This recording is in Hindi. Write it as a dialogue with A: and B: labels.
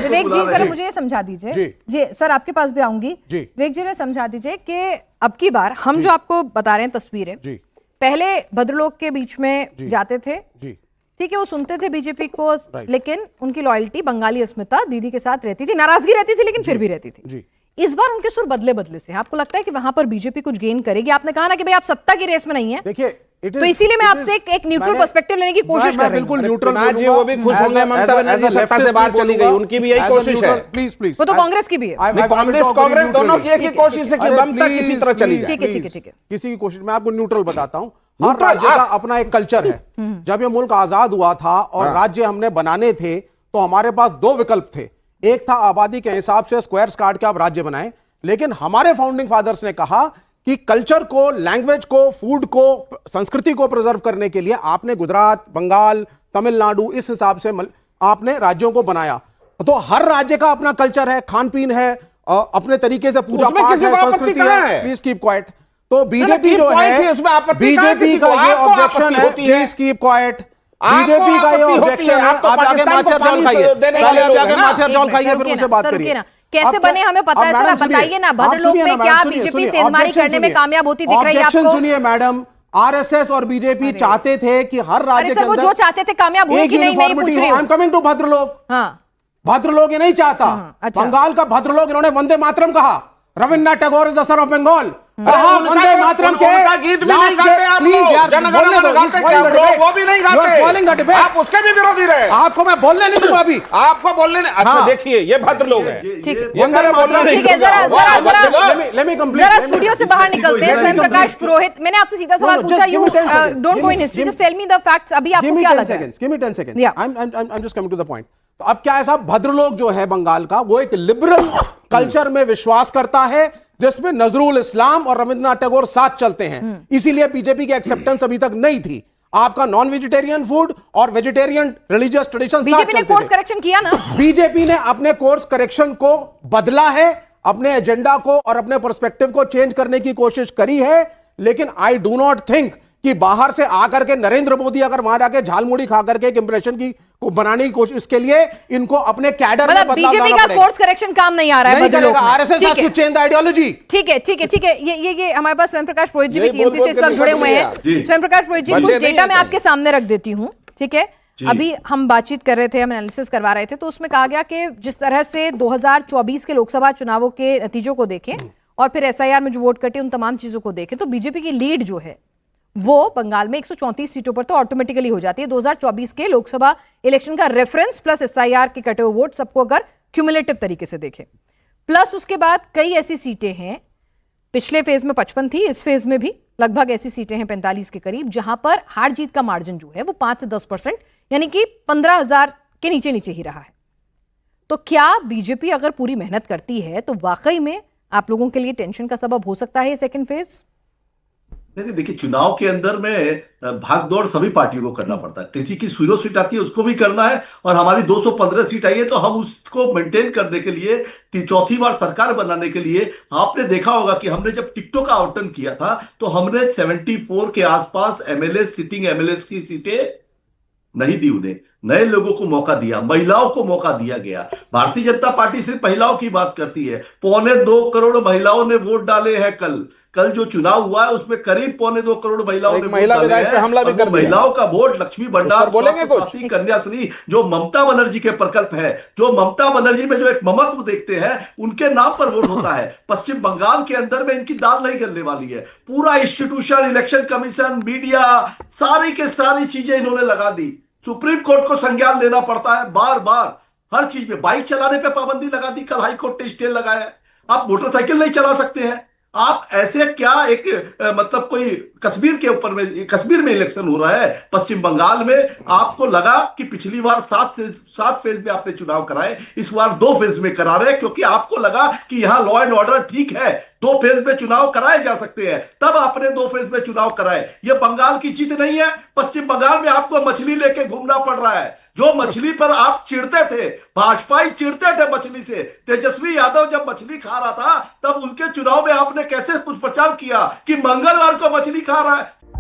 A: विवेक जी जरा मुझे ये समझा दीजिए जी सर, आपके पास भी आऊंगी। विवेक जी ने समझा दीजिए कि अब की बार हम जो आपको बता रहे हैं तस्वीरें, पहले भद्रलोक के बीच में जाते थे, ठीक है, वो सुनते थे बीजेपी को, लेकिन उनकी लॉयल्टी बंगाली अस्मिता दीदी के साथ रहती थी, नाराजगी रहती थी लेकिन फिर भी रहती थी। इस बार उनके सुर बदले बदले से, आपको लगता है कि वहां पर बीजेपी कुछ गेन करेगी? आपने कहा ना कि भाई आप सत्ता की रेस में नहीं है, देखिए तो इसीलिए मैं आपसे एक न्यूट्रल पर्सपेक्टिव लेने की कोशिश कर रही हूं।
B: बिल्कुल न्यूट्रल जी, वो भी खुश होंगे ममता बनर्जी सत्ता से बाहर चली गई, उनकी भी यही कोशिश है।
A: प्लीज वो तो कांग्रेस की भी है,
B: कांग्रेस दोनों की एक ही कोशिश है कि ममता किसी तरह चली जाए।
A: ठीक है ठीक है ठीक है,
C: किसी की कोशिश, मैं आपको न्यूट्रल बताता हूं। हर राज्य का अपना एक कल्चर है। जब ये मुल्क आजाद हुआ था और राज्य हमने बनाने थे तो हमारे पास दो विकल्प थे। एक था आबादी के हिसाब से स्क्वायर्स काट के आप राज्य बनाएं, लेकिन हमारे फाउंडिंग फादर्स ने कहा कि कल्चर को, लैंग्वेज को, फूड को, संस्कृति को प्रिजर्व करने के लिए आपने गुजरात, बंगाल, तमिलनाडु, इस हिसाब से आपने राज्यों को बनाया। तो हर राज्य का अपना कल्चर है, खान पीन है, अपने तरीके से पूजा पाठ है, संस्कृति है। Please keep quiet. तो बीजेपी जो है, बीजेपी का ये ऑब्जेक्शन है, प्लीज कीप क्वाइट। बीजेपी का ये ऑब्जेक्शन है, आप आगे माचर जॉल खाइए, पहले आप आगे माचर जॉल खाइए, फिर मुझसे बात करिए।
A: कैसे बने हमें पता है सर, बताइए ना, भद्रलोक में क्या बीजेपी सेंधमारी करने में कामयाब होती दिख रही है आपको?
C: सुनिए मैडम, आरएसएस और बीजेपी चाहते थे कि हर राज्य के अंदर
A: जो चाहते थे कामयाब हुए कि नहीं, मैं पूछ रही हूं।
C: I am coming to Bhadralok. Bhadralok ये नहीं चाहता। बंगाल का भद्रलोक, इन्होंने वंदे मातरम कहा, Rabindranath Tagore is the son of Bengal. Vande Mataram के
B: गीत भी नहीं गाते आप लोग, जनगण मन गाते क्या आप लोग? वो भी नहीं गाते, आप उसके भी विरोधी रहे।
C: आपको मैं बोलने नहीं दूंगा अभी,
B: आपको बोलने नहीं। अच्छा देखिए, ये भद्रलोक है,
A: जरा स्टूडियो से बाहर निकलते हैं। स्वयं प्रकाश पुरोहित, मैंने आपसे सीधा सवाल पूछा, you don't go in history, just tell me the facts. अभी आपको क्या लग रहा है?
C: Give me 10 seconds, I am just coming to the point. तो अब क्या है साहब, भद्रलोक जो है बंगाल का, वो एक लिबरल कल्चर में विश्वास करता है जिसमें नजरुल इस्लाम और रविन्द्रनाथ टैगोर साथ चलते हैं। इसीलिए बीजेपी की एक्सेप्टेंस अभी तक नहीं थी। आपका नॉन वेजिटेरियन फूड और वेजिटेरियन रिलीजियस ट्रेडिशन,
A: बीजेपी ने कोर्स करेक्शन किया ना,
C: बीजेपी ने अपने कोर्स करेक्शन को बदला है, अपने एजेंडा को और अपने पर्सपेक्टिव को चेंज करने की कोशिश करी है। लेकिन आई डू नॉट थिंक कि बाहर से आकर के नरेंद्र मोदी अगर वहां जाके झालमुड़ी खा करके एक इंप्रेशन की को बनाने की कोशिश, इसके लिए इनको अपने कैडर में बदलाव लाना
A: बीजेपी का कोर्स करेक्शन काम नहीं आ रहा है,
C: नहीं करेगा। RSS has to change the ideology.
A: ठीक है ठीक है ठीक है, ये हमारे पास स्वयं प्रकाश पुरोहित जी भी टीएमसी से इस वक्त जुड़े हुए हैं। स्वयं प्रकाश पुरोहित जी, कुछ डेटा मैं आपके सामने रख देती हूँ, ठीक है? अभी हम बातचीत कर रहे थे, हम एनालिसिस करवा रहे थे, तो उसमें कहा गया कि जिस तरह से 2024 के लोकसभा चुनावों के नतीजों को देखें और फिर एसआईआर में जो वोट कटे, उन तमाम चीजों को देखें, तो बीजेपी की लीड जो है वो बंगाल में 134 सीटों पर तो ऑटोमेटिकली हो जाती है। 2024 के लोकसभा इलेक्शन का रेफरेंस प्लस एसआईआर के कटे हुए वोट सबको अगर क्यूमुलेटिव तरीके से देखें, प्लस उसके बाद कई ऐसी सीटें हैं, पिछले फेज में 55 थी, इस फेज में भी लगभग ऐसी सीटें हैं 45 के करीब, जहां पर हार जीत का मार्जिन जो है वो 5 से 10%, यानी कि 15,000 के नीचे नीचे ही रहा है। तो क्या बीजेपी अगर पूरी मेहनत करती है तो वाकई में आप लोगों के लिए टेंशन का सबब हो सकता है सेकेंड फेज?
D: देखिए, चुनाव के अंदर में भागदौड़ सभी पार्टियों को करना पड़ता है। किसी की 0 सीट आती है उसको भी करना है, और हमारी 215 सीट आई है तो हम उसको मेंटेन करने के लिए, चौथी बार सरकार बनाने के लिए, आपने देखा होगा कि हमने जब टिकटों का आवंटन किया था तो हमने 74 के आसपास एमएलए, सिटिंग एमएलए की सीटें नहीं दी, उन्हें नए लोगों को मौका दिया, महिलाओं को मौका दिया गया। भारतीय जनता पार्टी सिर्फ महिलाओं की बात करती है, 2.25 करोड़ महिलाओं ने वोट डाले हैं। कल जो चुनाव हुआ है उसमें करीब 2.25 करोड़ महिलाओं ने
B: महिला विधायक पे हमला भी कर दिया।
D: महिलाओं का वोट लक्ष्मी भंडार,
B: बोलेंगे कुछ?
D: कन्याश्री जो ममता बनर्जी के प्रकल्प है, जो ममता बनर्जी में जो एक ममत्व देखते हैं, उनके नाम पर वोट होता है। पश्चिम बंगाल के अंदर में इनकी दाल नहीं गलने वाली है। पूरा इंस्टीट्यूशन, इलेक्शन कमीशन, मीडिया, सारी के सारी चीजें इन्होंने लगा दी। सुप्रीम कोर्ट को संज्ञान लेना पड़ता है बार बार, हर चीज में। बाइक चलाने पे पाबंदी लगा दी, कल हाई कोर्ट ने स्टे लगाया है। आप मोटरसाइकिल नहीं चला सकते हैं। आप ऐसे क्या एक मतलब कोई कश्मीर में इलेक्शन हो रहा है, पश्चिम बंगाल में आपको लगा कि पिछली बार 7 फेज में आपने चुनाव कराए, इस बार 2 फेज में करा रहे, क्योंकि आपको लगा कि यहां लॉ एंड ऑर्डर ठीक है, 2 फेज में चुनाव कराए जा सकते हैं, तब आपने 2 फेज में चुनाव कराए। यह बंगाल की जीत नहीं है। पश्चिम बंगाल में आपको मछली लेके घूमना पड़ रहा है। जो मछली पर आप चिढ़ते थे, भाजपाई चिढ़ते थे मछली से। तेजस्वी यादव जब मछली खा रहा था तब उनके चुनाव में आपने कैसे कुछ प्रचार किया कि मंगलवार को मछली खा रहा है।